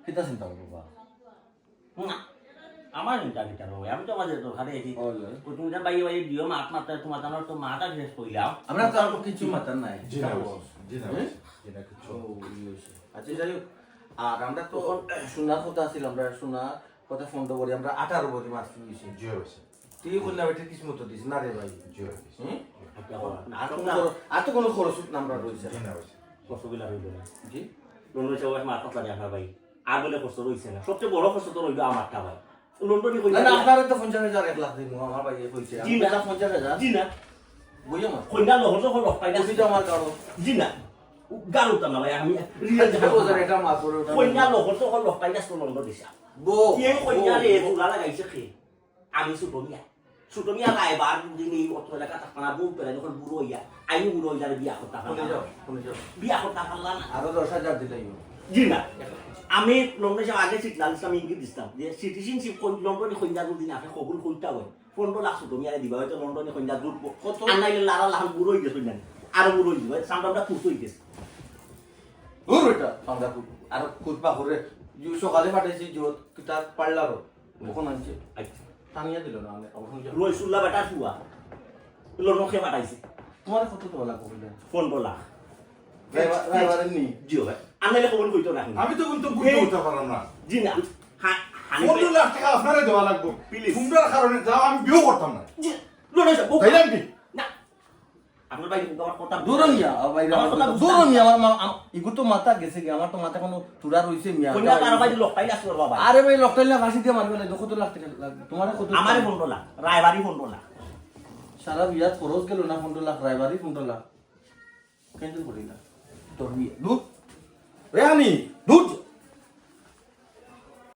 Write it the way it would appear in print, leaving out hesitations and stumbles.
কিতা চিন্তা করবো বা না আমার চিন্তা কিটা রবে আমি তো আমাদের তো খালি এসি তুমি যা বাইরে বাইরে দিও মাছ মাত্রা তোমার জানার তো মাথা শেষ কইলাম আমরা তো আর কিছু মাতার নাই জি না কিছু আচ্ছা যাই হোক আর আমরা তো শোনার কথা আছিল আমরা শোনার কথা ফোন তো করি আমরা 18 বছর মাছ দিয়েছি জি হয়েছে তুই বললে বেটা কিসমত দিস না রে ভাই জি হয়েছে আর তো কোনো খরচ আমরা রয়েছে জি না হয়েছে কষ্টগুলা হইল না জি লন্ডন সবাই মাছ মাত্রা দেখা ভাই আর বলে কষ্ট রয়েছে না সবচেয়ে বড় কষ্ট তো রইল আমারটা ভাই লন্ডনই কই না আপনারা তো 50,000 1 লাখ দিমু আমার ভাই কইছে জি না 50,000 জি না বুঝো না কইনা লহর যখন লক পাইনা বুঝি তো আমার কারো জি না গালুতাম না ভাই আমি রিয়েল হাজার এটা মাছ পড়ে ওটা কইনা লহর যখন লক পাইনা তো লন্ডন দিছা বো কে কইনা রে ফুলা লাগাইছে খে আমি সুটমিয়া রায়বার দিনে অত এলাকা থাকনা বউ পেলে যখন বুড়ো হইয়া আইনি বুড়ো হইয়া বিয়া করতে শুনে যাও বিয়া করতে পারলাম না আরো 10,000 দিলেই জি না আমি লন্ডনে যাওয়ার আগে সিটলাল ইসলাম ইঙ্গিত দিতাম যে সিটিজেনশিপ লন্ডনে কন্যা দিন আপনি কবুল করতে হয় 15 লাখ সুটমিয়া দিবা হয়তো লন্ডনে কন্যা দূর কত আনাইলে লারা লাহান বুড়ো হয়ে গেছে না আরো বুড়ো হয়ে যাবে সামনে খুশ হয়ে গেছে ওর এটা আমরা আর কুলপা করে সকালে পাঠাইছি জোত কিতা পারলারো কখন আনছে আচ্ছা টানিয়া দিল না আমি কখন যাব রইসুল্লাহ বেটা শুয়া লন্ডনকে পাঠাইছে তোমার কত তো লাগবে বলে 15 লাখ ড্রাইভার নি জিও ভাই আনাইলে কবুল কইতো না আমি তো কিন্তু বুঝতে উঠতে পারলাম না জি না 15 লাখ টাকা আপনারে দেওয়া লাগবে Please. তোমরার কারণে যাও আমি বিয়ে করতাম না জি লন্ডন যাব তাইলাম কি না আপনার ভাই আমার কথা দূরনিয়া ভাই দূরনিয়া আমার ইগু তো মাথা গেছে কি আমার তো মাথা কোনো টুরা রইছে মিয়া কন্যা কারো ভাই লোক পাইলা আসলো বাবা আরে ভাই লকটাইলা ফাঁসি দিয়ে মারবে না কত লাখ টাকা লাগবে তোমার কত আমারে 15 লাখ রায়বাড়ি 15 লাখ সারা বিয়াত খরচ গেল না 15 লাখ রায়বাড়ি 15 লাখ ক্যান্সেল করি না তোর বিয়ে দুধ রে আমি দুধ